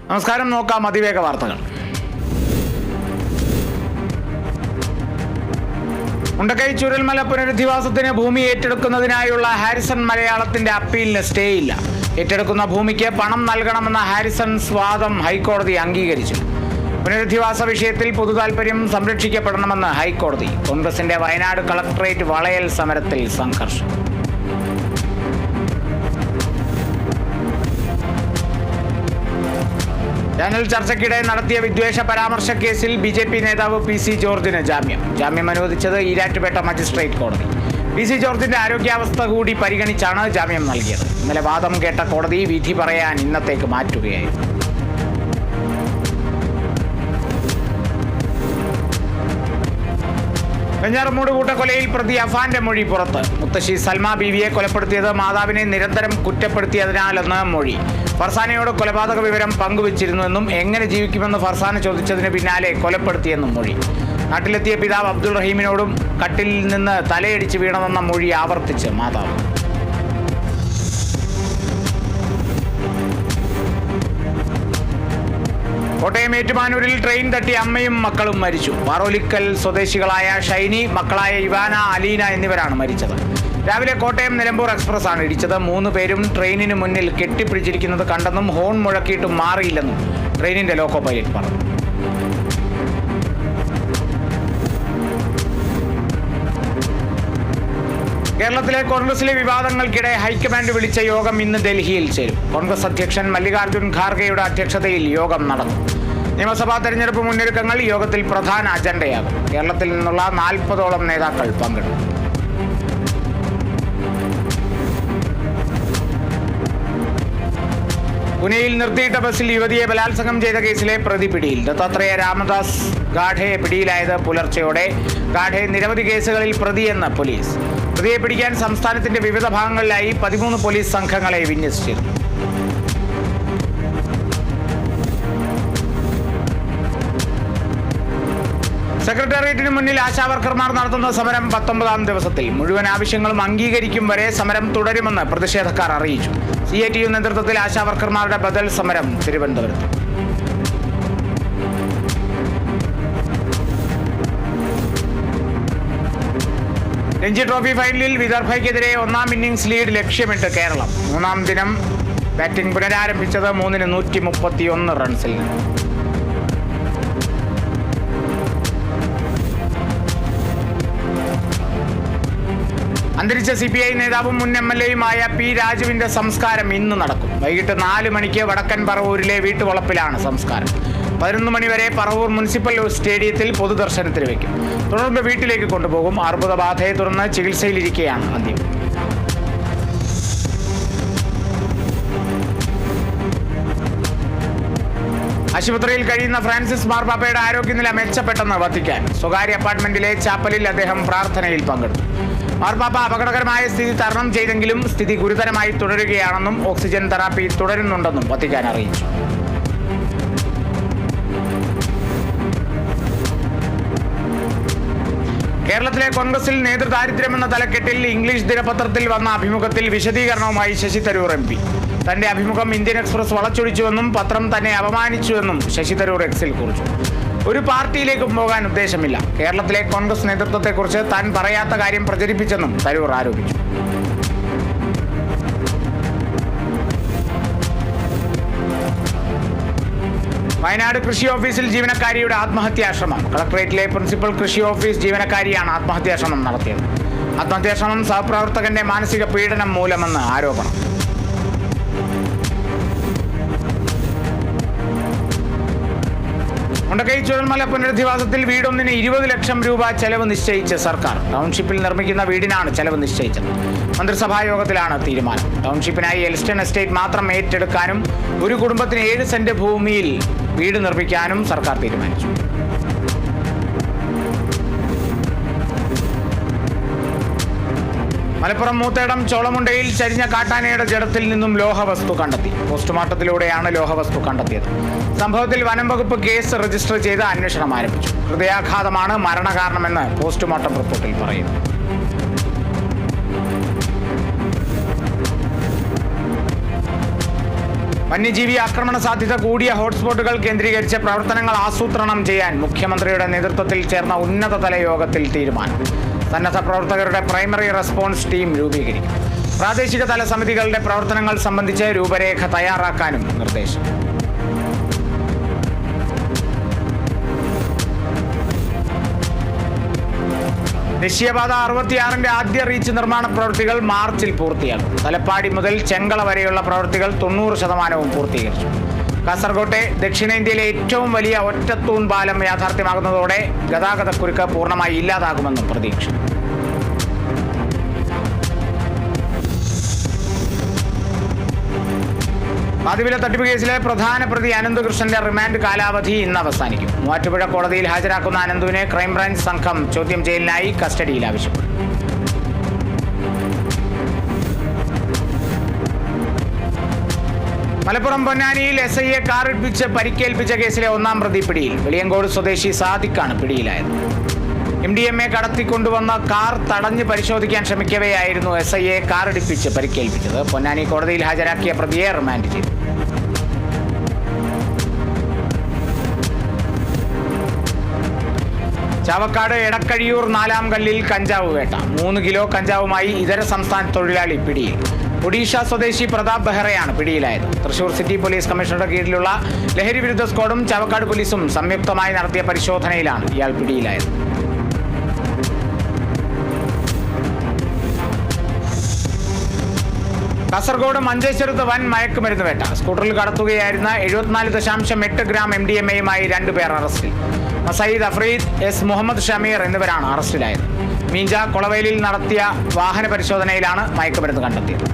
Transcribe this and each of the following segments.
നമസ്കാരം. നോക്കാം അതിവേഗ വാർത്തകൾ. മുണ്ടക്കൈ ചൂരൽമല പുനരധിവാസത്തിന് ഭൂമി ഏറ്റെടുക്കുന്നതിനായുള്ള ഹാരിസൺ മലയാളത്തിന്റെ അപ്പീലിന് സ്റ്റേ ഇല്ല. ഏറ്റെടുക്കുന്ന ഭൂമിക്ക് പണം നൽകണമെന്ന ഹാരിസൺസ് വാദം ഹൈക്കോടതി അംഗീകരിച്ചു. പുനരധിവാസ വിഷയത്തിൽ പൊതുതാൽപര്യം സംരക്ഷിക്കപ്പെടണമെന്ന് ഹൈക്കോടതി. കോൺഗ്രസിന്റെ വയനാട് കളക്ടറേറ്റ് വളയൽ സമരത്തിൽ സംഘർഷം. ചാനൽ ചർച്ചയ്ക്കിടെ നടത്തിയ വിദ്വേഷ പരാമർശ കേസിൽ BJP നേതാവ് PC ജോർജിന് ജാമ്യം അനുവദിച്ചത് ഈരാറ്റുപേട്ട മജിസ്ട്രേറ്റ് കോടതി. PC ജോർജിന്റെ ആരോഗ്യാവസ്ഥ കൂടി പരിഗണിച്ചാണ് ജാമ്യം നൽകിയത്. ഇന്നലെ വാദം കേട്ട കോടതി വിധി പറയാൻ ഇന്നത്തേക്ക് മാറ്റുകയായിരുന്നു. വെഞ്ഞാറമൂട് കൂട്ടക്കൊലയിൽ പ്രതി അഫാന്റെ മൊഴി പുറത്ത്. മുത്തശ്ശി സൽമ ബീവിയെ കൊലപ്പെടുത്തിയത് മാതാവിനെ നിരന്തരം കുറ്റപ്പെടുത്തിയതിനാലെന്ന് മൊഴി. ഫർസാനയോട് കൊലപാതക വിവരം പങ്കുവച്ചിരുന്നുവെന്നും എങ്ങനെ ജീവിക്കുമെന്ന് ഫർസാന ചോദിച്ചതിന് പിന്നാലെ കൊലപ്പെടുത്തിയെന്നും മൊഴി. നാട്ടിലെത്തിയ പിതാവ് അബ്ദുൾ റഹീമിനോടും കട്ടിലിൽ നിന്ന് തലയടിച്ച് വീണമെന്ന മൊഴി ആവർത്തിച്ച് മാതാവ്. കോട്ടയം ഏറ്റുമാനൂരിൽ ട്രെയിൻ തട്ടി അമ്മയും മക്കളും മരിച്ചു. പാറോലിക്കൽ സ്വദേശികളായ ഷൈനി, മക്കളായ ഇവാന, അലീന എന്നിവരാണ് മരിച്ചത്. രാവിലെ കോട്ടയം നിലമ്പൂർ എക്സ്പ്രസ് ആണ് ഇടിച്ചത്. 3 പേരും ട്രെയിനിന് മുന്നിൽ കെട്ടിപ്പിടിച്ചിരിക്കുന്നത് കണ്ടെന്നും ഹോൺ മുഴക്കിയിട്ടും മാറിയില്ലെന്നും ട്രെയിനിന്റെ ലോക്കോ പൈലറ്റ് പറഞ്ഞു. കേരളത്തിലെ കോൺഗ്രസിലെ വിവാദങ്ങൾക്കിടെ ഹൈക്കമാൻഡ് വിളിച്ച യോഗം ഇന്ന് ഡൽഹിയിൽ ചേരും. കോൺഗ്രസ് അധ്യക്ഷൻ മല്ലികാർജ്ജുൻ ഖാർഗെയുടെ അധ്യക്ഷതയിൽ യോഗം നടക്കും. നിയമസഭാ തെരഞ്ഞെടുപ്പ് മുന്നൊരുക്കങ്ങൾ യോഗത്തിൽ പ്രധാന അജണ്ടയാകും. കേരളത്തിൽ നിന്നുള്ള 40ഓളം നേതാക്കൾ പങ്കെടുക്കും. പുനെയിൽ നിർത്തിയിട്ട ബസ്സിൽ യുവതിയെ ബലാത്സംഗം ചെയ്ത കേസിലെ പ്രതി പിടിയിൽ. ദത്താത്രേയ രാമദാസ് ഗാഡെ പിടിയിലായത് പുലർച്ചെയോടെ. ഗാഡെ നിരവധി കേസുകളിൽ പ്രതിയെന്ന് പോലീസ്. പ്രതിയെ പിടിക്കാൻ സംസ്ഥാനത്തിന്റെ വിവിധ ഭാഗങ്ങളിലായി 13 പോലീസ് സംഘങ്ങളെ വിന്യസിച്ചിരുന്നു. സെക്രട്ടേറിയറ്റിന് മുന്നിൽ ആശാവർക്കർമാർ നടത്തുന്ന സമരം 19ാം ദിവസത്തിൽ. മുഴുവൻ ആവശ്യങ്ങളും അംഗീകരിക്കും വരെ സമരം തുടരുമെന്ന് പ്രതിഷേധക്കാർ അറിയിച്ചു. CITU നേതൃത്വത്തിൽ ആശാവർക്കർമാരുടെ ബദൽ സമരം തിരുവനന്തപുരത്ത്. രഞ്ജി ട്രോഫി ഫൈനലിൽ വിദർഭയ്ക്കെതിരെ 1ാം ഇന്നിംഗ്സ് ലീഡ് ലക്ഷ്യമിട്ട് കേരളം. 3ാം ദിനം ബാറ്റിംഗ് പുനരാരംഭിച്ചത് 3-ന് 131 റൺസിൽ നിന്ന്. അന്തരിച്ച CPI നേതാവും മുൻ MLAയുമായ P. രാജുവിന്റെ സംസ്കാരം ഇന്ന് നടക്കും. വൈകിട്ട് 4 മണിക്ക് വടക്കൻ പറവൂരിലെ വീട്ടുവളപ്പിലാണ് സംസ്കാരം. 11 മണി വരെ പറവൂർ മുനിസിപ്പൽ സ്റ്റേഡിയത്തിൽ പൊതുദർശനത്തിന് വയ്ക്കും. തുടർന്ന് വീട്ടിലേക്ക് കൊണ്ടുപോകും. അർബുദബാധയെ തുടർന്ന് ചികിത്സയിലിരിക്കെയാണ് അന്ത്യം. ആശുപത്രിയിൽ കഴിയുന്ന ഫ്രാൻസിസ് മാർപ്പാപ്പയുടെ ആരോഗ്യനില മെച്ചപ്പെട്ടെന്ന് വത്തിക്കാൻ. സ്വകാര്യ അപ്പാർട്ട്മെന്റിലെ ചാപ്പലിൽ അദ്ദേഹം പ്രാർത്ഥനയിൽ പങ്കെടുത്തു. മാർപ്പാപ്പ അപകടകരമായ സ്ഥിതി തരണം ചെയ്തെങ്കിലും സ്ഥിതി ഗുരുതരമായി തുടരുകയാണെന്നും ഓക്സിജൻ തെറാപ്പി തുടരുന്നുണ്ടെന്നും വത്തിക്കാൻ അറിയിച്ചു. കേരളത്തിലെ കോൺഗ്രസിൽ നേതൃദാരിദ്ര്യമെന്ന തലക്കെട്ടിൽ ഇംഗ്ലീഷ് ദിനപത്രത്തിൽ വന്ന അഭിമുഖത്തിൽ വിശദീകരണവുമായി ശശി തരൂർ MP. തന്റെ അഭിമുഖം ഇന്ത്യൻ എക്സ്പ്രസ് വളച്ചൊടിച്ചുവെന്നും പത്രം തന്നെ അപമാനിച്ചുവെന്നും ശശി തരൂർ Xൽ കുറിച്ചു. ഒരു പാർട്ടിയിലേക്കും പോകാൻ ഉദ്ദേശമില്ല. കേരളത്തിലെ കോൺഗ്രസ് നേതൃത്വത്തെക്കുറിച്ച് താൻ പറയാത്ത കാര്യം പ്രചരിപ്പിച്ചെന്നും തരൂർ ആരോപിച്ചു. വയനാട് കൃഷി ഓഫീസിൽ ജീവനക്കാരിയുടെ ആത്മഹത്യാശ്രമം. കളക്ടറേറ്റിലെ പ്രിൻസിപ്പൽ കൃഷി ഓഫീസ് ജീവനക്കാരിയാണ് ആത്മഹത്യാശ്രമം നടത്തിയത്. ആത്മഹത്യാശ്രമം സഹപ്രവർത്തകന്റെ മാനസിക പീഡനം മൂലമെന്ന് ആരോപണം. മുണ്ടക്കൈ ചൂരൽമല പുനരധിവാസത്തിൽ വീടൊന്നിന് 20 ലക്ഷം രൂപ ചെലവ് നിശ്ചയിച്ച് സർക്കാർ. ടൗൺഷിപ്പിൽ നിർമ്മിക്കുന്ന വീടിനാണ് ചെലവ് നിശ്ചയിച്ചത്. മന്ത്രിസഭാ യോഗത്തിലാണ് തീരുമാനം. ടൗൺഷിപ്പിനായി എൽസ്റ്റൺ എസ്റ്റേറ്റ് മാത്രം ഏറ്റെടുക്കാനും ഒരു കുടുംബത്തിന് 7 സെന്റ് ഭൂമിയിൽ വീട് നിർമ്മിക്കാനും സർക്കാർ തീരുമാനിച്ചു. മലപ്പുറം മൂത്തേടം ചോളമുണ്ടയിൽ ചരിഞ്ഞ കാട്ടാനയുടെ ജഡത്തിൽ നിന്നും ലോഹവസ്തു കണ്ടെത്തി. പോസ്റ്റ്മോർട്ടത്തിലൂടെയാണ് ലോഹവസ്തു കണ്ടെത്തിയത്. സംഭവത്തിൽ വനം വകുപ്പ് കേസ് രജിസ്റ്റർ ചെയ്ത് അന്വേഷണം ആരംഭിച്ചു. ഹൃദയാഘാതമാണ് മരണകാരണമെന്ന് പോസ്റ്റ്മോർട്ടം റിപ്പോർട്ടിൽ പറയുന്നു. വന്യജീവി ആക്രമണ സാധ്യത കൂടിയ ഹോട്ട്സ്പോട്ടുകൾ കേന്ദ്രീകരിച്ച് പ്രവർത്തനങ്ങൾ ആസൂത്രണം ചെയ്യാൻ മുഖ്യമന്ത്രിയുടെ നേതൃത്വത്തിൽ ചേർന്ന ഉന്നതതല യോഗത്തിൽ തീരുമാനം. സന്നദ്ധ പ്രവർത്തകരുടെ പ്രൈമറി റെസ്പോൺസ് ടീം രൂപീകരിക്കും. പ്രാദേശിക തല സമിതികളുടെ പ്രവർത്തനങ്ങൾ സംബന്ധിച്ച് രൂപരേഖ തയ്യാറാക്കാനും നിർദ്ദേശം. ദേശീയപാത 66-ന്റെ ആദ്യ റീച്ച് നിർമ്മാണ പ്രവൃത്തികൾ മാർച്ചിൽ പൂർത്തിയാകും. തലപ്പാടി മുതൽ ചെങ്കള വരെയുള്ള പ്രവൃത്തികൾ 90% പൂർത്തീകരിച്ചു. കാസർകോട്ടെ ദക്ഷിണേന്ത്യയിലെ ഏറ്റവും വലിയ ഒറ്റത്തൂൺ പാലം യാഥാർത്ഥ്യമാകുന്നതോടെ ഗതാഗതക്കുരുക്ക് പൂർണ്ണമായി ഇല്ലാതാകുമെന്നും പ്രതീക്ഷ. പാതിവില തട്ടിപ്പ് കേസിലെ പ്രധാന പ്രതി അനന്തകൃഷ്ണന്റെ റിമാൻഡ് കാലാവധി ഇന്ന് അവസാനിക്കും. മൂവാറ്റുപുഴ കോടതിയിൽ ഹാജരാക്കുന്ന അനന്തുവിനെ ക്രൈംബ്രാഞ്ച് സംഘം ചോദ്യം ചെയ്യലിനായി കസ്റ്റഡിയിൽ ആവശ്യപ്പെട്ടു. മലപ്പുറം പൊന്നാനിയിൽ SIയെ കാറിടിപ്പിച്ച് പരിക്കേൽപ്പിച്ച കേസിലെ 1-ാം പ്രതി പിടിയിൽ. വെളിയങ്കോട് സ്വദേശി സാദിഖാണ് പിടിയിലായത്. MDMA കടത്തിക്കൊണ്ടുവന്ന കാർ തടഞ്ഞ് പരിശോധിക്കാൻ ശ്രമിക്കവെയായിരുന്നു SIയെ കാറിടിപ്പിച്ച് പരിക്കേൽപ്പിച്ചത്. പൊന്നാനി കോടതിയിൽ ഹാജരാക്കിയ പ്രതിയെ റിമാൻഡ് ചെയ്തു. ചാവക്കാട് എടക്കഴിയൂർ 4-ാം കല്ലിൽ കഞ്ചാവ് വേട്ട. 3 കിലോ കഞ്ചാവുമായി ഇതര സംസ്ഥാന തൊഴിലാളി പിടിയിൽ. ഒഡീഷ സ്വദേശി പ്രതാപ് ബെഹ്റയാണ് പിടിയിലായത്. തൃശൂർ സിറ്റി പോലീസ് കമ്മീഷണറുടെ കീഴിലുള്ള ലഹരി വിരുദ്ധ സ്ക്വാഡും ചാവക്കാട് പോലീസും സംയുക്തമായി നടത്തിയ പരിശോധനയിലാണ് ഇയാൾ പിടിയിലായത്. കാസർഗോഡ് മഞ്ചേശ്വരത്ത് വൻ മയക്കുമരുന്ന് വേട്ട. സ്കൂട്ടറിൽ കടത്തുകയായിരുന്ന 74.8 ഗ്രാം MDMAയുമായി 2 പേർ അറസ്റ്റിൽ. മസീദ് അഫ്രീദ്, S മുഹമ്മദ് ഷമീർ എന്നിവരാണ് അറസ്റ്റിലായത്. മീഞ്ച കൊളവയിലിൽ നടത്തിയ വാഹന പരിശോധനയിലാണ് മയക്കുമരുന്ന് കണ്ടെത്തിയത്.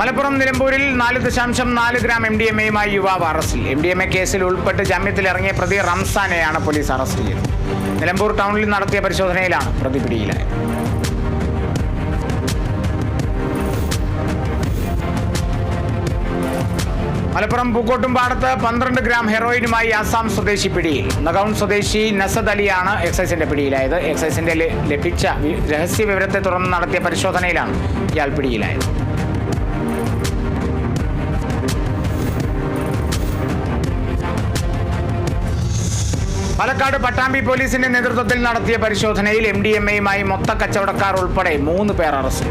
മലപ്പുറം നിലമ്പൂരിൽ 4.4 ഗ്രാം MDMAയുമായി യുവാവ് അറസ്റ്റിൽ. MDMA കേസിൽ ഉൾപ്പെട്ട് ജാമ്യത്തിലിറങ്ങിയ പ്രതി റംസാനെയാണ് പോലീസ് അറസ്റ്റ് ചെയ്തത്. നിലമ്പൂർ ടൗണിൽ നടത്തിയ പരിശോധനയിലാണ് പ്രതി പിടിയിലായത്. മലപ്പുറം പൂക്കോട്ടുംപാടത്ത് 12 ഗ്രാം ഹെറോയിനുമായി ആസാം സ്വദേശി പിടിയിൽ. നഗൗൺ സ്വദേശി നസദ് അലിയാണ് എക്സൈസിന്റെ പിടിയിലായത്. എക്സൈസിന്റെ ലഭിച്ച രഹസ്യ വിവരത്തെ തുടർന്ന് നടത്തിയ പരിശോധനയിലാണ് ഇയാൾ പിടിയിലായത്. പാലക്കാട് പട്ടാമ്പി പോലീസിന്റെ നേതൃത്വത്തിൽ നടത്തിയ പരിശോധനയിൽ MDMAയുമായി മൊത്ത കച്ചവടക്കാർ ഉൾപ്പെടെ 3 പേർ അറസ്റ്റ്.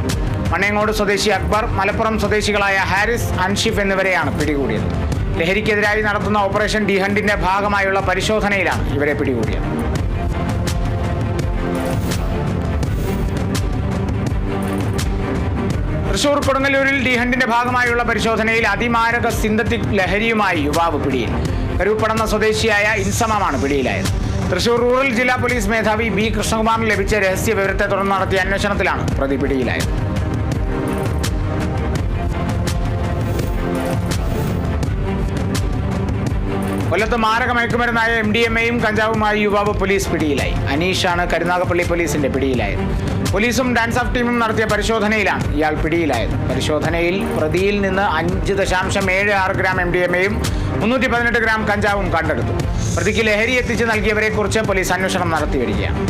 മണ്ണേങ്ങോട് സ്വദേശി അക്ബർ, മലപ്പുറം സ്വദേശികളായ ഹാരിസ്, അൻഷിഫ് എന്നിവരെയാണ് പിടികൂടിയത്. ലഹരിക്കെതിരായി നടത്തുന്ന ഓപ്പറേഷൻ ഡി ഹണ്ടിന്റെ ഭാഗമായുള്ള പരിശോധനയിലാണ് ഇവരെ പിടികൂടിയത്. തൃശൂർ കൊടുങ്ങല്ലൂരിൽ ഡി ഹണ്ടിന്റെ ഭാഗമായുള്ള പരിശോധനയിൽ അതിമാരക സിന്തറ്റിക് ലഹരിയുമായി യുവാവ് പിടിയിൽ. കരുപ്പടന്ന സ്വദേശിയായ ഇൻസമാണ് പിടിയിലായത്. തൃശൂർ റൂറൽ ജില്ലാ പോലീസ് മേധാവി B കൃഷ്ണകുമാറിന് ലഭിച്ച രഹസ്യ വിവരത്തെ തുടർന്ന് നടത്തിയ അന്വേഷണത്തിലാണ് പ്രതി പിടിയിലായത്. കൊല്ലത്ത് മാരക മയക്കുമരുന്നായ MDMAയും കഞ്ചാവുമായി യുവാവ് പോലീസ് പിടിയിലായി. അനീഷാണ് കരുനാഗപ്പള്ളി പോലീസിന്റെ പിടിയിലായത്. പോലീസും ഡാൻസ് ഓഫ് ടീമും നടത്തിയ പരിശോധനയിലാണ് ഇയാൾ പിടിയിലായത്. പരിശോധനയിൽ പ്രതിയിൽ നിന്ന് 5.76 ഗ്രാം MDMAയും 318 ഗ്രാം കഞ്ചാവും കണ്ടെടുത്തു. പ്രതിക്ക് ലഹരി എത്തിച്ച് നൽകിയവരെ കുറിച്ച് പോലീസ് അന്വേഷണം നടത്തി വരികയാണ്.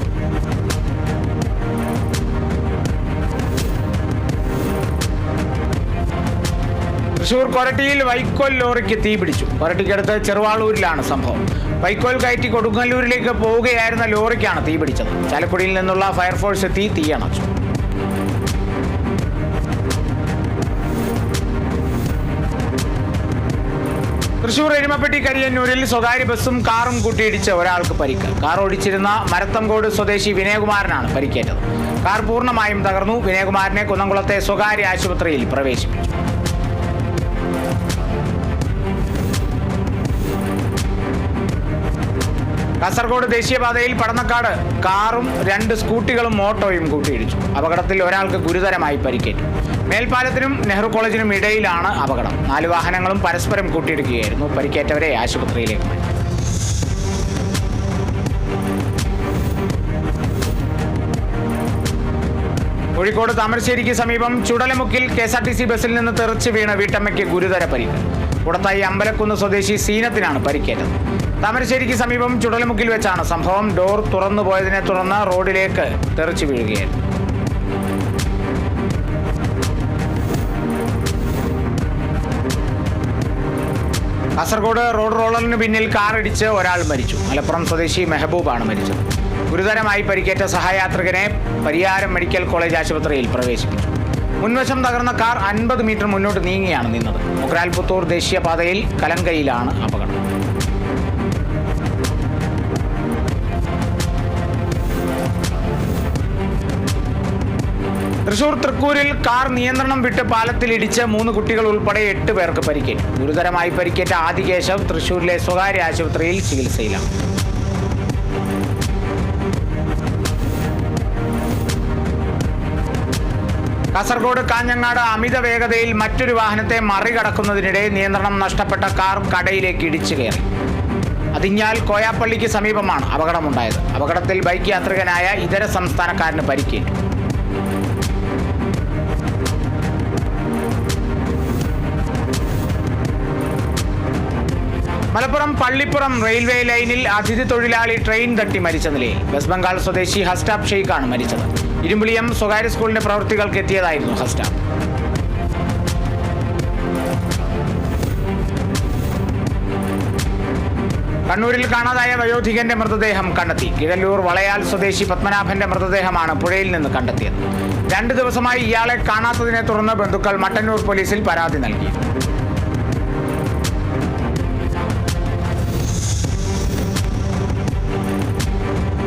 തൃശൂർ കൊരട്ടിയിൽ വൈക്കോൽ ലോറിക്ക് തീപിടിച്ചു. കൊരട്ടിക്കടുത്ത് ചെറുവാളൂരിലാണ് സംഭവം. വൈക്കോൽ കയറ്റി കൊടുങ്ങല്ലൂരിലേക്ക് പോവുകയായിരുന്ന ലോറിക്കാണ് തീപിടിച്ചത്. ചാലക്കുടിയിൽ നിന്നുള്ള ഫയർഫോഴ്സ് എത്തി തീയണച്ചു. തൃശൂർ എരുമപ്പെട്ടി കരിയന്നൂരിൽ സ്വകാര്യ ബസ്സും കാറും കൂട്ടിയിടിച്ച് ഒരാൾക്ക് പരിക്ക്. കാർ ഓടിച്ചിരുന്ന മരത്തങ്കോട് സ്വദേശി വിനയകുമാരനാണ് പരിക്കേറ്റത്. കാർ പൂർണ്ണമായും തകർന്നു. വിനയകുമാരനെ കുന്നംകുളത്തെ സ്വകാര്യ ആശുപത്രിയിൽ പ്രവേശിപ്പിച്ചു. കാസർഗോഡ് ദേശീയപാതയിൽ പടന്നക്കാട് കാറും 2 സ്കൂട്ടികളും ഓട്ടോയും കൂട്ടിയിടിച്ചു. അപകടത്തിൽ ഒരാൾക്ക് ഗുരുതരമായി പരിക്കേറ്റു. മേൽപ്പാലത്തിനും നെഹ്റു കോളേജിനും ഇടയിലാണ് അപകടം. 4 വാഹനങ്ങളും പരസ്പരം കൂട്ടിയിടിക്കുകയായിരുന്നു. പരിക്കേറ്റവരെ ആശുപത്രിയിലേക്ക് മാറ്റി. കോഴിക്കോട് താമരശ്ശേരിക്ക് സമീപം ചുടലമുക്കിൽ KSRTC ബസ്സിൽ നിന്ന് തെറിച്ച് വീണ് വീട്ടമ്മയ്ക്ക് ഗുരുതര പരിക്ക്. കൂടത്തായി അമ്പലക്കുന്ന് സ്വദേശി സീനത്തിനാണ് പരിക്കേറ്റത്. താമരശ്ശേരിക്ക് സമീപം ചുടലമുക്കിൽ വെച്ചാണ് സംഭവം. ഡോർ തുറന്നു പോയതിനെ തുടർന്ന് റോഡിലേക്ക് തെറിച്ചു വീഴുകയായിരുന്നു. കാസർഗോഡ് റോഡ് റോളറിന് പിന്നിൽ കാർ ഇടിച്ച് ഒരാൾ മരിച്ചു. മലപ്പുറം സ്വദേശി മെഹബൂബാണ് മരിച്ചത്. ഗുരുതരമായി പരിക്കേറ്റ സഹയാത്രികനെ പരിയാരം മെഡിക്കൽ കോളേജ് ആശുപത്രിയിൽ പ്രവേശിപ്പിച്ചു. മുൻവശം തകർന്ന കാർ 50 മീറ്റർ മുന്നോട്ട് നീങ്ങിയാണ് നിന്നത്. മുക്രാൽപുത്തൂർ ദേശീയപാതയിൽ കലങ്കയിലാണ് അപകടം. തൃശൂർ തൃക്കൂരിൽ കാർ നിയന്ത്രണം വിട്ട് പാലത്തിലിടിച്ച് 3 കുട്ടികൾ ഉൾപ്പെടെ 8 പേർക്ക് പരിക്കേറ്റു. ഗുരുതരമായി പരിക്കേറ്റ ആദികേശവ് തൃശൂരിലെ സ്വകാര്യ ആശുപത്രിയിൽ ചികിത്സയിലാണ്. കാസർഗോഡ് കാഞ്ഞങ്ങാട് അമിത വേഗതയിൽ മറ്റൊരു വാഹനത്തെ മറികടക്കുന്നതിനിടെ നിയന്ത്രണം നഷ്ടപ്പെട്ട കാർ കടയിലേക്ക് ഇടിച്ചു കയറി. അതിഞ്ഞാൽ കോയാപ്പള്ളിക്ക് സമീപമാണ് അപകടമുണ്ടായത്. അപകടത്തിൽ ബൈക്ക് യാത്രികനായ ഇതര സംസ്ഥാനക്കാരന് പരിക്കേറ്റു. മലപ്പുറം പള്ളിപ്പുറം റെയിൽവേ ലൈനിൽ അതിഥി തൊഴിലാളി ട്രെയിൻ തട്ടി മരിച്ച നിലയിൽ. വെസ്റ്റ് ബംഗാൾ സ്വദേശി ഹസ്റ്റാബ് ഷെയ്ഖാണ് മരിച്ചത്. ഇരുമ്പുളിയം സ്വകാര്യ സ്കൂളിന്റെ പ്രവൃത്തികൾക്ക് എത്തിയതായിരുന്നു ഹസ്റ്റാബ്. കണ്ണൂരിൽ കാണാതായ വയോധികന്റെ മൃതദേഹം കണ്ടെത്തി. കിഴല്ലൂർ വളയാൽ സ്വദേശി പത്മനാഭന്റെ മൃതദേഹമാണ് പുഴയിൽ നിന്ന് കണ്ടെത്തിയത്. 2 ദിവസമായി ഇയാളെ കാണാത്തതിനെ തുടർന്ന് ബന്ധുക്കൾ മട്ടന്നൂർ പോലീസിൽ പരാതി നൽകി.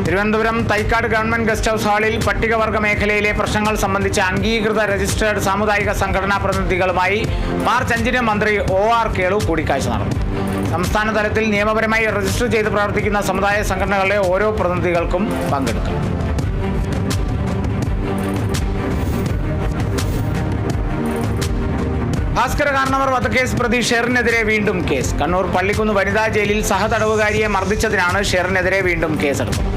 Thiruvananthapuram Thycaud government guest house ഹാളിൽ പട്ടികവർഗ മേഖലയിലെ പ്രശ്നങ്ങൾ സംബന്ധിച്ച് അംഗീകൃത രജിസ്റ്റേർഡ് സാമുദായിക സംഘടനാ പ്രതിനിധികളുമായി മാർച്ച് 5-ന് മന്ത്രി OR കേളു കൂടിക്കാഴ്ച നടന്നു. സംസ്ഥാന തലത്തിൽ നിയമപരമായി രജിസ്റ്റർ ചെയ്ത് പ്രവർത്തിക്കുന്ന സമുദായ സംഘടനകളുടെ ഓരോ പ്രതിനിധികൾക്കും പങ്കെടുക്കും. ഭാസ്കര കാരണവർ വധക്കേസ് പ്രതി ഷെറിനെതിരെ വീണ്ടും കേസ്. കണ്ണൂർ പള്ളിക്കുന്ന് വനിതാ ജയിലിൽ സഹതടവുകാരിയെ മർദ്ദിച്ചതിനാണ് ഷെറിനെതിരെ വീണ്ടും കേസെടുത്തത്.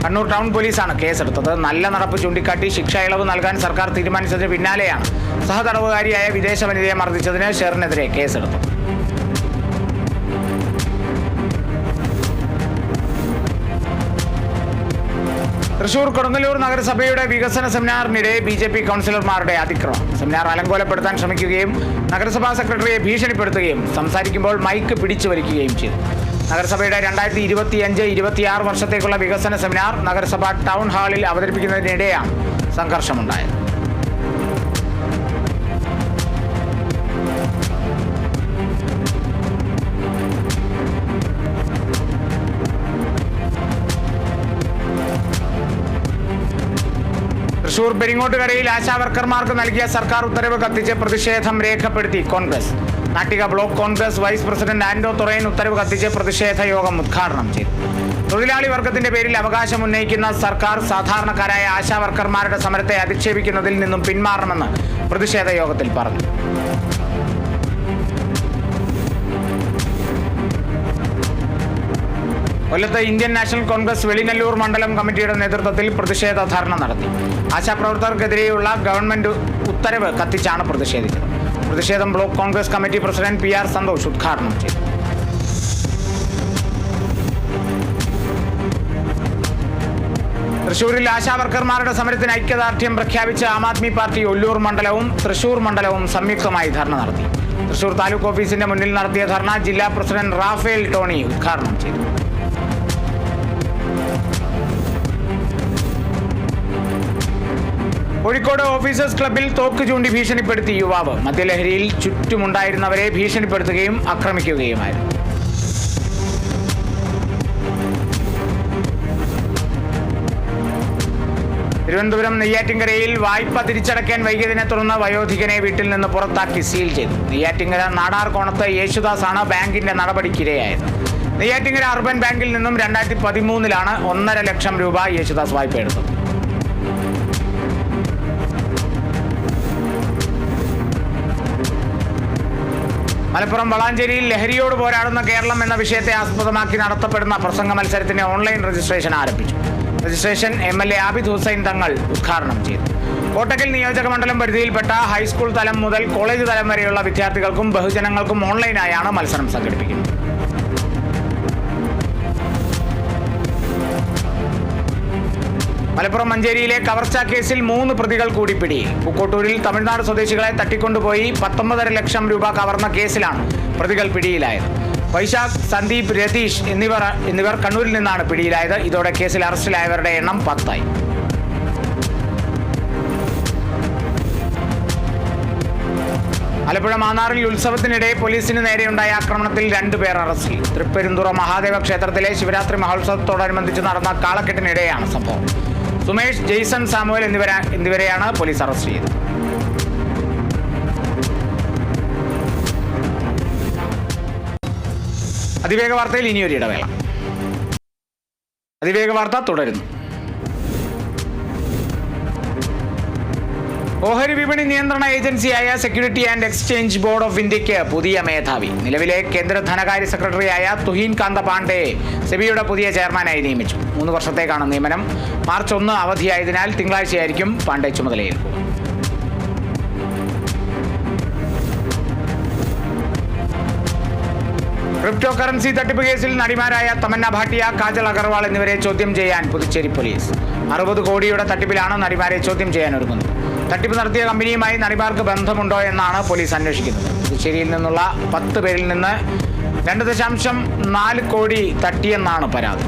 കണ്ണൂർ ടൗൺ പോലീസാണ് കേസെടുത്തത്. നല്ല നടപ്പ് ചൂണ്ടിക്കാട്ടി ശിക്ഷ ഇളവ് നൽകാൻ സർക്കാർ തീരുമാനിച്ചതിന് പിന്നാലെയാണ് സഹതടവുകാരിയായ വിദേശ വനിതയെ മർദ്ദിച്ചതിന് ഷെറിനെതിരെ കേസെടുത്തത്. തൃശൂർ കൊടുങ്ങല്ലൂർ നഗരസഭയുടെ വികസന സെമിനാറിനിടെ BJP കൗൺസിലർമാരുടെ അതിക്രമം. സെമിനാർ അലങ്കോലപ്പെടുത്താൻ ശ്രമിക്കുകയും നഗരസഭാ സെക്രട്ടറിയെ ഭീഷണിപ്പെടുത്തുകയും സംസാരിക്കുമ്പോൾ മൈക്ക് പിടിച്ചു വലിക്കുകയും ചെയ്തു. നഗരസഭയുടെ 2025-26 വർഷത്തേക്കുള്ള വികസന സെമിനാർ നഗരസഭ ടൗൺ ഹാളിൽ അവതരിപ്പിക്കുന്നതിനിടെയാണ് സംഘർഷമുണ്ടായത്. തൃശൂർ പെരിങ്ങോട്ടുകരയിൽ ആശാവർക്കർമാർക്ക് നൽകിയ സർക്കാർ ഉത്തരവ് കത്തിച്ച് പ്രതിഷേധം രേഖപ്പെടുത്തി Congress. Nattika block Congress vice president Anto Thurayan ഉത്തരവ് കത്തിച്ച് പ്രതിഷേധ യോഗം ഉദ്ഘാടനം ചെയ്തു. തൊഴിലാളി വർഗത്തിന്റെ പേരിൽ അവകാശം ഉന്നയിക്കുന്ന സർക്കാർ സാധാരണക്കാരായ ആശാവർക്കർമാരുടെ സമരത്തെ അധിക്ഷേപിക്കുന്നതിൽ നിന്നും പിന്മാറണമെന്ന് പ്രതിഷേധ യോഗത്തിൽ പറഞ്ഞു. കൊല്ലത്ത് ഇന്ത്യൻ നാഷണൽ കോൺഗ്രസ് വെളിനല്ലൂർ മണ്ഡലം കമ്മിറ്റിയുടെ നേതൃത്വത്തിൽ പ്രതിഷേധ ധർണ നടത്തി. ആശാപ്രവർത്തകർക്കെതിരെയുള്ള ഗവൺമെന്റ് ഉത്തരവ് കത്തിച്ചാണ് പ്രതിഷേധിച്ചത്. പ്രതിഷേധം block Congress committee president PR Santhosh ഉദ്ഘാടനം ചെയ്തു. തൃശൂരിൽ ആശാവർക്കർമാരുടെ സമരത്തിന് ഐക്യദാർഢ്യം പ്രഖ്യാപിച്ച ആം ആദ്മി പാർട്ടി ഒല്ലൂർ മണ്ഡലവും തൃശൂർ മണ്ഡലവും സംയുക്തമായി ധർണ നടത്തി. തൃശൂർ താലൂക്ക് ഓഫീസിന്റെ മുന്നിൽ നടത്തിയ ധർണ ജില്ലാ പ്രസിഡന്റ് റാഫേൽ ടോണി ഉദ്ഘാടനം ചെയ്തു. കോഴിക്കോട് ഓഫീസേഴ്സ് ക്ലബ്ബിൽ തോക്ക് ചൂണ്ടി ഭീഷണിപ്പെടുത്തി യുവാവ്. മദ്യലഹരിയിൽ ചുറ്റുമുണ്ടായിരുന്നവരെ ഭീഷണിപ്പെടുത്തുകയും ആക്രമിക്കുകയുമായിരുന്നു. തിരുവനന്തപുരം നെയ്യാറ്റിൻകരയിൽ വായ്പ തിരിച്ചടയ്ക്കാൻ വൈകിയതിനെ തുടർന്ന് വയോധികനെ വീട്ടിൽ നിന്ന് പുറത്താക്കി സീൽ ചെയ്തു. നെയ്യാറ്റിൻകര നാടാർകോണത്ത് യേശുദാസാണ് ബാങ്കിന്റെ നടപടിക്കിരയായത്. നെയ്യാറ്റിൻകര അർബൻ ബാങ്കിൽ നിന്നും 2013-ലാണ് 1.5 ലക്ഷം രൂപ യേശുദാസ് വായ്പ എടുത്തത്. മലപ്പുറം വളാഞ്ചേരിയിൽ ലഹരിയോട് പോരാടുന്ന കേരളം എന്ന വിഷയത്തെ ആസ്പദമാക്കി നടത്തപ്പെടുന്ന പ്രസംഗ മത്സരത്തിന് ഓൺലൈൻ രജിസ്ട്രേഷൻ ആരംഭിച്ചു. രജിസ്ട്രേഷൻ MLA ആബിദ് ഹുസൈൻ തങ്ങൾ ഉദ്ഘാടനം ചെയ്തു. കോട്ടക്കൽ നിയോജക മണ്ഡലം പരിധിയിൽപ്പെട്ട ഹൈസ്കൂൾ തലം മുതൽ കോളേജ് തലം വരെയുള്ള വിദ്യാർത്ഥികൾക്കും ബഹുജനങ്ങൾക്കും ഓൺലൈനായാണ് മത്സരം സംഘടിപ്പിക്കുന്നത്. മലപ്പുറം മഞ്ചേരിയിലെ കവർച്ചാ കേസിൽ 3 പ്രതികൾ കൂടി പിടിയിൽ. പൂക്കോട്ടൂരിൽ തമിഴ്നാട് സ്വദേശികളെ തട്ടിക്കൊണ്ടുപോയി 19.5 ലക്ഷം രൂപ കവർന്ന കേസിലാണ് പ്രതികൾ പിടിയിലായത്. വൈശാഖ്, സന്ദീപ്, രതീഷ് എന്നിവർ കണ്ണൂരിൽ നിന്നാണ് പിടിയിലായത്. ഇതോടെ കേസിൽ അറസ്റ്റിലായവരുടെ എണ്ണം 10 ആയി. ആലപ്പുഴ മാന്നാറിൽ ഉത്സവത്തിനിടെ പോലീസിന് നേരെയുണ്ടായ ആക്രമണത്തിൽ 2 പേർ അറസ്റ്റിൽ. തൃപ്പെരുന്തുറ മഹാദേവ ക്ഷേത്രത്തിലെ ശിവരാത്രി മഹോത്സവത്തോടനുബന്ധിച്ച് നടന്ന കാളക്കെട്ടിനിടെയാണ് സംഭവം. സുമേഷ്, ജെയ്സൺ, സാമുവൽ എന്നിവരെയാണ് പോലീസ് അറസ്റ്റ് ചെയ്തത്. അതിവേഗ വാർത്തയിൽ ഇനിയൊരു ഇടവേള. അതിവേഗ വാർത്ത തുടരുന്നു. ഓഹരി വിപണി നിയന്ത്രണ ഏജൻസിയായ security and exchange board of ഇന്ത്യക്ക് പുതിയ മേധാവി. നിലവിലെ കേന്ദ്ര ധനകാര്യ സെക്രട്ടറിയായ തുഹിൻ കാന്ത പാണ്ഡെയെ സെബിയുടെ പുതിയ ചെയർമാനായി നിയമിച്ചു. 3 വർഷത്തേക്കാണ് നിയമനം. മാർച്ച് 1 അവധിയായതിനാൽ തിങ്കളാഴ്ചയായിരിക്കും പാണ്ഡെ ചുമതലയേൽക്കുക. ക്രിപ്റ്റോ കറൻസി തട്ടിപ്പ് കേസിൽ നടിമാരായ തമന്ന ഭാട്ടിയ, കാജൽ അഗർവാൾ എന്നിവരെ ചോദ്യം ചെയ്യാൻ പുതുച്ചേരി പോലീസ്. 60 കോടിയുടെ തട്ടിപ്പിലാണ് നടിമാരെ ചോദ്യം ചെയ്യാൻ ഒരുങ്ങുന്നത്. തട്ടിപ്പ് നടത്തിയ കമ്പനിയുമായി നടിമാർക്ക് ബന്ധമുണ്ടോ എന്നാണ് പോലീസ് അന്വേഷിക്കുന്നത്. പുതുച്ചേരിയിൽ നിന്നുള്ള 10 പേരിൽ നിന്ന് 2.4 കോടി തട്ടിയെന്നാണ് പരാതി.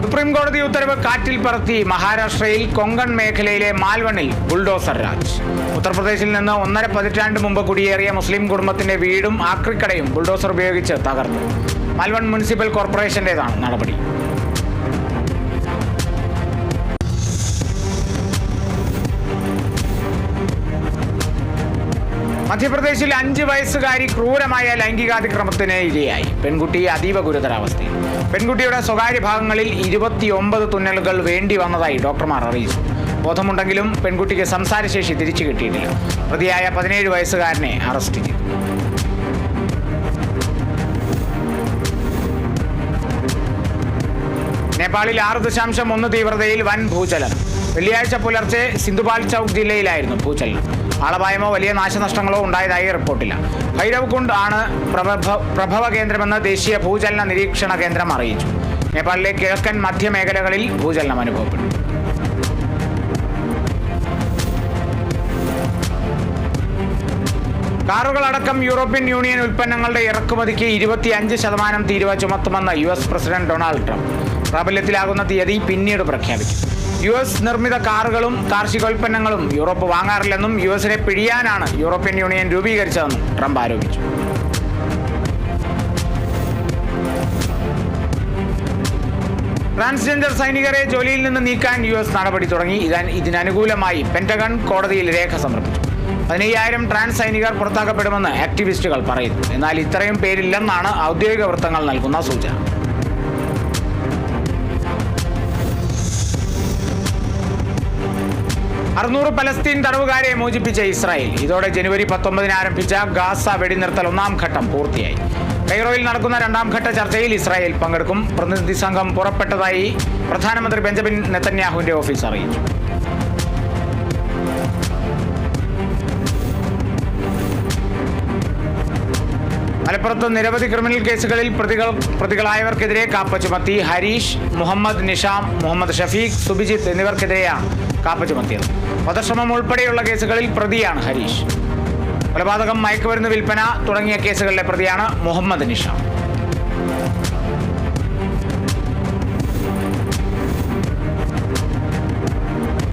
സുപ്രീം കോടതി ഉത്തരവ് കാറ്റിൽ പറത്തി മഹാരാഷ്ട്രയിൽ കൊങ്കൺ മേഖലയിലെ മാൽവണിൽ ബുൾഡോസർ രാജ്. ഉത്തർപ്രദേശിൽ നിന്ന് 1.5 പതിറ്റാണ്ട് മുമ്പ് കുടിയേറിയ മുസ്ലിം കുടുംബത്തിന്റെ വീടും ആക്രിക്കടയും ബുൾഡോസർ ഉപയോഗിച്ച് തകർത്തു. മാൽവൺ മുനിസിപ്പൽ കോർപ്പറേഷന്റേതാണ് നടപടി. മധ്യപ്രദേശിൽ 5 വയസ്സുകാരി ക്രൂരമായ ലൈംഗികാതിക്രമത്തിന് ഇരയായി. പെൺകുട്ടി അതീവ ഗുരുതരാവസ്ഥയിൽ. പെൺകുട്ടിയുടെ സ്വകാര്യ ഭാഗങ്ങളിൽ 29 തുന്നലുകൾ വേണ്ടി വന്നതായി ഡോക്ടർമാർ അറിയിച്ചു. ബോധമുണ്ടെങ്കിലും പെൺകുട്ടിക്ക് സംസാരശേഷി തിരിച്ചു കിട്ടിയിട്ടില്ല. പ്രതിയായ 17 വയസ്സുകാരനെ അറസ്റ്റ് ചെയ്തു. നേപ്പാളിൽ 6.1 തീവ്രതയിൽ വൻ ഭൂചലനം. വെള്ളിയാഴ്ച പുലർച്ചെ സിന്ധുപാൽ ചൌക്ക് ജില്ലയിലായിരുന്നു ഭൂചലനം. ആളപായമോ വലിയ നാശനഷ്ടങ്ങളോ ഉണ്ടായതായി റിപ്പോർട്ടില്ല. ഭൈരവ്കുണ്ട് ആണ് പ്രഭവ കേന്ദ്രമെന്ന് ദേശീയ ഭൂചലന നിരീക്ഷണ കേന്ദ്രം അറിയിച്ചു. നേപ്പാളിലെ കിഴക്കൻ മധ്യ മേഖലകളിൽ ഭൂചലനം അനുഭവപ്പെട്ടു. കാറുകളടക്കം യൂറോപ്യൻ യൂണിയൻ ഉൽപ്പന്നങ്ങളുടെ ഇറക്കുമതിക്ക് 25% തീരുവ ചുമത്തുമെന്ന് US പ്രസിഡന്റ് ഡൊണാൾഡ് ട്രംപ്. പ്രാബല്യത്തിലാകുന്ന തീയതി പിന്നീട് പ്രഖ്യാപിക്കും. US നിർമ്മിത കാറുകളും കാർഷികോൽപ്പന്നങ്ങളും യൂറോപ്പ് വാങ്ങാറില്ലെന്നും US-നെ പിഴിയാനാണ് യൂറോപ്യൻ യൂണിയൻ രൂപീകരിച്ചതെന്നും ട്രംപ് ആരോപിച്ചു. ട്രാൻസ്ജെൻഡർ സൈനികരെ ജോലിയിൽ നിന്ന് നീക്കാൻ US നടപടി തുടങ്ങി. ഇതിനനുകൂലമായി പെന്റഗൺ കോടതിയിൽ രേഖ സമർപ്പിച്ചു. 15,000 ട്രാൻസ് സൈനികർ പുറത്താക്കപ്പെടുമെന്ന് ആക്ടിവിസ്റ്റുകൾ പറയുന്നു. എന്നാൽ ഇത്രയും പേരില്ലെന്നാണ് ഔദ്യോഗിക വൃത്തങ്ങൾ നൽകുന്ന സൂചന. അറുന്നൂറ് പലസ്തീൻ തടവുകാരെ മോചിപ്പിച്ച ഇസ്രായേൽ. ഇതോടെ ജനുവരി 19 ആരംഭിച്ച ഗാസ വെടിനിർത്തൽ 1ാം ഘട്ടം പൂർത്തിയായി. കൈറോയിൽ നടക്കുന്ന 2ാം ഘട്ട ചർച്ചയിൽ ഇസ്രായേൽ പങ്കെടുക്കും. പ്രതിനിധി സംഘം പുറപ്പെട്ടതായി പ്രധാനമന്ത്രി ബെഞ്ചമിൻ നെതന്യാഹുവിന്റെ ഓഫീസ് അറിയിച്ചു. മലപ്പുറത്ത് നിരവധി ക്രിമിനൽ കേസുകളിൽ പ്രതികളായവർക്കെതിരെ കാപ്പ ചുമത്തി. ഹരീഷ്, മുഹമ്മദ് നിഷാം, മുഹമ്മദ് ഷഫീഖ്, സുബിജിത്ത് എന്നിവർക്കെതിരെയാണ് കാപ്പ ചുമത്തിയത്. വധശ്രമം ഉൾപ്പെടെയുള്ള കേസുകളിൽ പ്രതിയാണ് ഹരീഷ്. കൊലപാതകം, മയക്കുമരുന്ന് വിൽപ്പന തുടങ്ങിയ കേസുകളിലെ പ്രതിയാണ് മുഹമ്മദ് നിഷാം.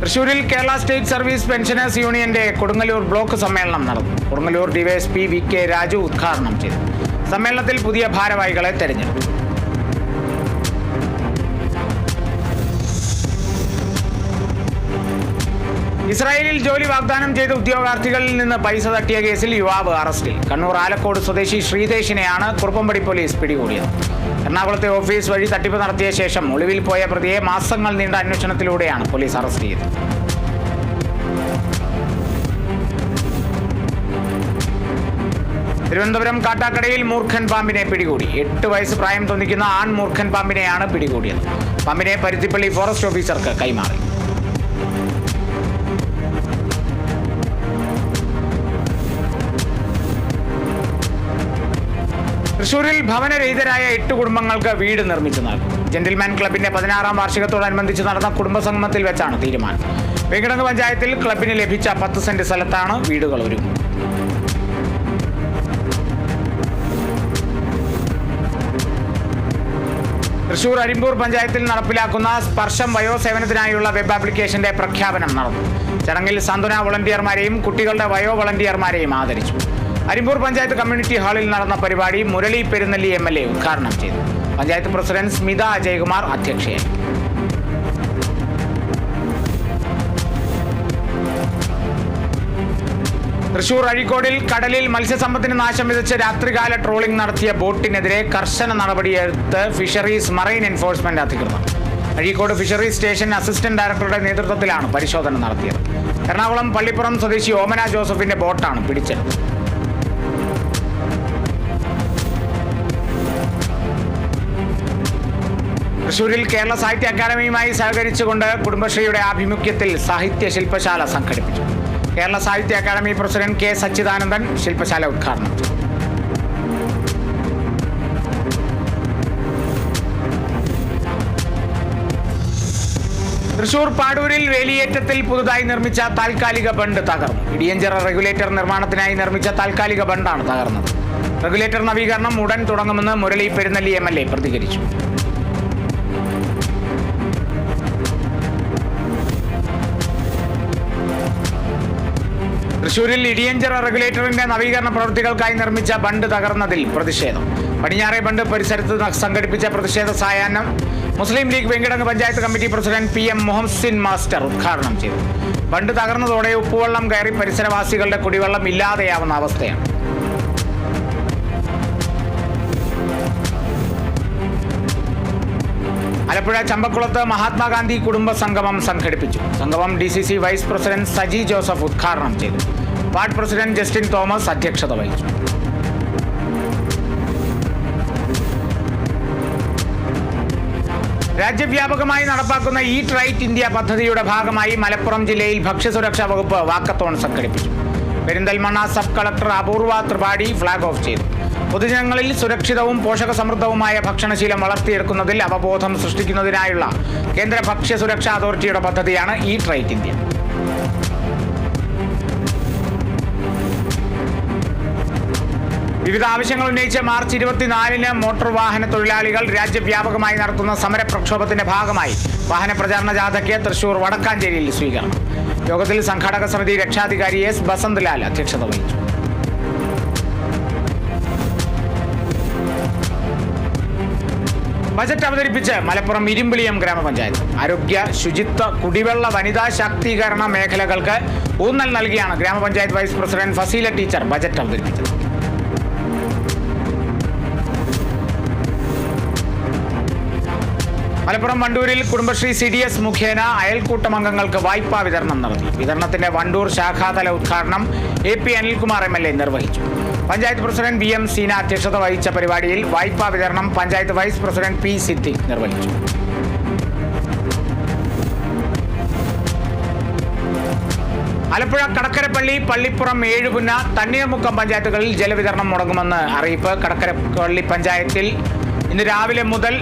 തൃശൂരിൽ കേരള സ്റ്റേറ്റ് സർവീസ് പെൻഷനേഴ്സ് യൂണിയന്റെ കൊടുങ്ങല്ലൂർ ബ്ലോക്ക് സമ്മേളനം നടന്നു. കൊടുങ്ങല്ലൂർ ഡിവൈഎസ്പി VK രാജു ഉദ്ഘാടനം ചെയ്തു. സമ്മേളനത്തിൽ പുതിയ ഭാരവാഹികളെ തെരഞ്ഞെടുത്തു. ഇസ്രായേലിൽ ജോലി വാഗ്ദാനം ചെയ്ത ഉദ്യോഗാർത്ഥികളിൽ നിന്ന് പൈസ തട്ടിയ കേസിൽ യുവാവ് അറസ്റ്റിൽ. കണ്ണൂർ ആലക്കോട് സ്വദേശി ശ്രീദേശിനെയാണ് കുറുപ്പംപടി പോലീസ് പിടികൂടിയത്. എറണാകുളത്തെ ഓഫീസ് വഴി തട്ടിപ്പ് നടത്തിയ ശേഷം ഒളിവിൽ പോയ പ്രതിയെ മാസങ്ങൾ നീണ്ട അന്വേഷണത്തിലൂടെയാണ് പോലീസ് അറസ്റ്റ് ചെയ്തത്. തിരുവനന്തപുരം കാട്ടാക്കടയിൽ മൂർഖൻ പാമ്പിനെ പിടികൂടി. 8 വയസ്സ് പ്രായം തോന്നിക്കുന്ന ആൺ മൂർഖൻ പാമ്പിനെയാണ് പിടികൂടിയത്. പാമ്പിനെ പരുത്തിപ്പള്ളി ഫോറസ്റ്റ് ഓഫീസർക്ക് കൈമാറി. തൃശൂരിൽ ഭവനരഹിതരായ 8 കുടുംബങ്ങൾക്ക് വീട് നിർമ്മിച്ചു നൽകും. ജെന്റിൽമാൻ ക്ലബിന്റെ 16ാം വാർഷികത്തോടനുബന്ധിച്ച് നടന്ന കുടുംബസംഗമത്തിൽ വെച്ചാണ് തീരുമാനം. വെങ്കിടങ്ങ് പഞ്ചായത്തിൽ ക്ലബിന് ലഭിച്ച 10 സെന്റ് സ്ഥലത്താണ് വീടുകൾ ഒരുങ്ങുന്നത്. തൃശൂർ അരിമ്പൂർ പഞ്ചായത്തിൽ നടപ്പിലാക്കുന്ന സ്പർശം വയോസേവനത്തിനായുള്ള വെബ് ആപ്ലിക്കേഷന്റെ പ്രഖ്യാപനം നടന്നു. ചടങ്ങിൽ സാന്ത്വന വോളണ്ടിയർമാരെയും കുട്ടികളുടെ വയോ വോളണ്ടിയർമാരെയും ആദരിച്ചു. അരിമ്പൂർ പഞ്ചായത്ത് കമ്മ്യൂണിറ്റി ഹാളിൽ നടന്ന പരിപാടി മുരളി പെരുന്നെല്ലി MLA ഉദ്ഘാടനം ചെയ്തു. പഞ്ചായത്ത് പ്രസിഡന്റ് സ്മിത അജയ്കുമാർ അധ്യക്ഷയായി. തൃശൂർ അഴീക്കോടിൽ കടലിൽ മത്സ്യസമ്പത്തിന് നാശം വിതച്ച് രാത്രികാല ട്രോളിംഗ് നടത്തിയ ബോട്ടിനെതിരെ കർശന നടപടിയെടുത്ത് ഫിഷറീസ് മറൈൻ എൻഫോഴ്സ്മെന്റ് അധികൃതർ. അഴീക്കോട് ഫിഷറീസ് സ്റ്റേഷൻ അസിസ്റ്റന്റ് ഡയറക്ടറുടെ നേതൃത്വത്തിലാണ് പരിശോധന നടത്തിയത്. എറണാകുളം പള്ളിപ്പുറം സ്വദേശി ഓമന ജോസഫിന്റെ ബോട്ടാണ് പിടിച്ചെടുത്തത്. തൃശൂരിൽ കേരള സാഹിത്യ അക്കാദമിയുമായി സഹകരിച്ചുകൊണ്ട് കുടുംബശ്രീയുടെ ആഭിമുഖ്യത്തിൽ സാഹിത്യ ശില്പശാല സംഘടിപ്പിച്ചു. കേരള സാഹിത്യ അക്കാദമി പ്രസിഡന്റ് K. സച്ചിദാനന്ദൻ ശില്പശാല ഉദ്ഘാടനം ചെയ്തു. തൃശൂർ പാടൂരിൽ വേലിയേറ്റത്തിൽ പുതുതായി നിർമ്മിച്ച താൽക്കാലിക ബണ്ട് തകർന്നു. ഇടിയഞ്ചിറ റെഗുലേറ്റർ നിർമ്മാണത്തിനായി നിർമ്മിച്ച താൽക്കാലിക ബണ്ടാണ് തകർന്നത്. റെഗുലേറ്റർ നവീകരണം ഉടൻ തുടങ്ങുമെന്ന് മുരളി പെരുന്നെല്ലി MLA പ്രതികരിച്ചു. തൃശൂരിൽ ഇടിയഞ്ചിറ റെഗുലേറ്ററിന്റെ നവീകരണ പ്രവൃത്തികൾക്കായി നിർമ്മിച്ച ബണ്ട് തകർന്നതിൽ പ്രതിഷേധം. പടിഞ്ഞാറേ ബണ്ട് പരിസരത്ത് സംഘടിപ്പിച്ച പ്രതിഷേധ സായാഹ്നം Muslim League Venkitangu panchayat committee president PM Muhasin master ഉദ്ഘാടനം ചെയ്തു. ബണ്ട് തകർന്നതോടെ ഉപ്പുവെള്ളം കയറി പരിസരവാസികളുടെ കുടിവെള്ളം ഇല്ലാതെയാവുന്ന അവസ്ഥയാണ്. ആലപ്പുഴ ചമ്പക്കുളത്ത് മഹാത്മാഗാന്ധി കുടുംബ സംഗമം സംഘടിപ്പിച്ചു. സംഗമം DCC vice president Saji Joseph ഉദ്ഘാടനം ചെയ്തു. വാർഡ് പ്രസിഡന്റ് ജസ്റ്റിൻ തോമസ് അധ്യക്ഷത വഹിച്ചു. രാജ്യവ്യാപകമായി നടപ്പാക്കുന്ന ഈറ്റ് റൈറ്റ് ഇന്ത്യ പദ്ധതിയുടെ ഭാഗമായി മലപ്പുറം ജില്ലയിൽ ഭക്ഷ്യസുരക്ഷാ വകുപ്പ് വാക്കത്തോൺ സംഘടിപ്പിച്ചു. പെരിന്തൽമണ്ണ സബ് കളക്ടർ അപൂർവ ത്രിപാഠി ഫ്ളാഗ് ഓഫ് ചെയ്തു. പൊതുജനങ്ങളിൽ സുരക്ഷിതവും പോഷകസമൃദ്ധവുമായ ഭക്ഷണശീലം വളർത്തിയെടുക്കുന്നതിൽ അവബോധം സൃഷ്ടിക്കുന്നതിനായുള്ള കേന്ദ്ര ഭക്ഷ്യ സുരക്ഷാ അതോറിറ്റിയുടെ പദ്ധതിയാണ് ഈറ്റ് റൈറ്റ് ഇന്ത്യ. വിവിധ ആവശ്യങ്ങൾ ഉന്നയിച്ച് മാർച്ച് 24-ന് മോട്ടോർ വാഹന തൊഴിലാളികൾ രാജ്യവ്യാപകമായി നടത്തുന്ന സമര പ്രക്ഷോഭത്തിന്റെ ഭാഗമായി വാഹന പ്രചാരണ ജാഥയ്ക്ക് തൃശൂർ വടക്കാഞ്ചേരിയിൽ സ്വീകരണം. യോഗത്തിൽ സംഘാടക സമിതി രക്ഷാധികാരി S. ബസന്ത് ലാൽ അധ്യക്ഷത വഹിച്ചു. ബജറ്റ് അവതരിപ്പിച്ച് മലപ്പുറം ഇരുമ്പിളിയം ഗ്രാമപഞ്ചായത്ത്. ആരോഗ്യ, ശുചിത്വ, കുടിവെള്ള, വനിതാ ശാക്തീകരണ മേഖലകൾക്ക് ഊന്നൽ നൽകിയാണ് ഗ്രാമപഞ്ചായത്ത് vice president Faseela teacher budget അവതരിപ്പിച്ചത്. മലപ്പുറം വണ്ടൂരിൽ കുടുംബശ്രീ CDS മുഖേന അയൽക്കൂട്ടം അംഗങ്ങൾക്ക് വായ്പാ വിതരണം നടത്തി. വിതരണത്തിന്റെ വണ്ടൂർ ശാഖാതല ഉദ്ഘാടനം AP അനിൽകുമാർ MLA നിർവഹിച്ചു. പഞ്ചായത്ത് പ്രസിഡന്റ് VM സീന അധ്യക്ഷത വഹിച്ച പരിപാടിയിൽ വായ്പാ വിതരണം panchayat vice president P. Siddique നിർവഹിച്ചു. ആലപ്പുഴ കടക്കരപ്പള്ളി, പള്ളിപ്പുറം, ഏഴുപുന്ന, തണ്ണീർമുക്കം പഞ്ചായത്തുകളിൽ ജലവിതരണം മുടങ്ങുമെന്ന് അറിയിപ്പ്. കടക്കരപ്പള്ളി പഞ്ചായത്തിൽ ഇന്ന് രാവിലെ മുതൽ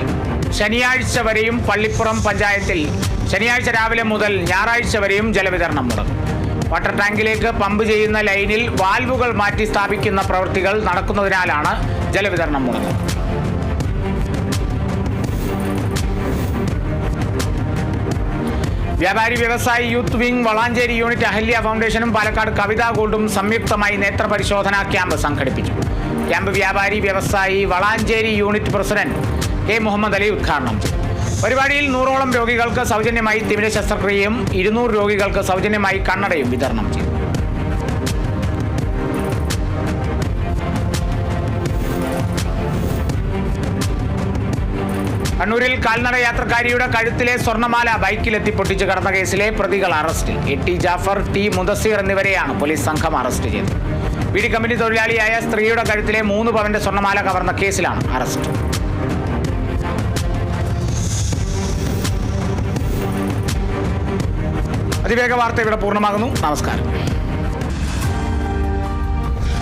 ശനിയാഴ്ച വരെയും, പള്ളിപ്പുറം പഞ്ചായത്തിൽ ശനിയാഴ്ച രാവിലെ മുതൽ ഞായറാഴ്ച വരെയും ജലവിതരണം മുടങ്ങും. വാട്ടർ ടാങ്കിലേക്ക് പമ്പ് ചെയ്യുന്ന ലൈനിൽ വാൽവുകൾ മാറ്റി സ്ഥാപിക്കുന്ന പ്രവൃത്തികൾ നടക്കുന്നതിനാലാണ് ജലവിതരണം മുടങ്ങുന്നത്. വ്യാപാരി വ്യവസായി youth wing Valanchery unit Ahalya ഫൗണ്ടേഷനും പാലക്കാട് കവിതാ ഗോൾഡും സംയുക്തമായി നേത്രപരിശോധനാ ക്യാമ്പ് സംഘടിപ്പിച്ചു. ക്യാമ്പ് വ്യാപാരി വ്യവസായി Valanchery unit president K. Muhammad Ali ഉദ്ഘാടനം ചെയ്തു. പരിപാടിയിൽ 100ഓളം രോഗികൾക്ക് സൗജന്യമായി തിമിര ശസ്ത്രക്രിയയും 200 രോഗികൾക്ക് സൗജന്യമായി കണ്ണടയും വിതരണം ചെയ്തു. കണ്ണൂരിൽ കാൽനട യാത്രക്കാരിയുടെ കഴുത്തിലെ സ്വർണ്ണമാല ബൈക്കിലെത്തി പൊട്ടിച്ച് കടന്ന കേസിലെ പ്രതികൾ അറസ്റ്റിൽ. AT ജാഫർ, T മുദസ്സിർ എന്നിവരെയാണ് പോലീസ് സംഘം അറസ്റ്റ് ചെയ്തത്. ബീഡി കമ്പനി തൊഴിലാളിയായ സ്ത്രീയുടെ കഴുത്തിലെ 3 പവന്റെ സ്വർണ്ണമാല കവർന്ന കേസിലാണ് അറസ്റ്റ്. അതിവേഗ വാർത്ത ഇവിടെ പൂർണ്ണമാകുന്നു. നമസ്കാരം.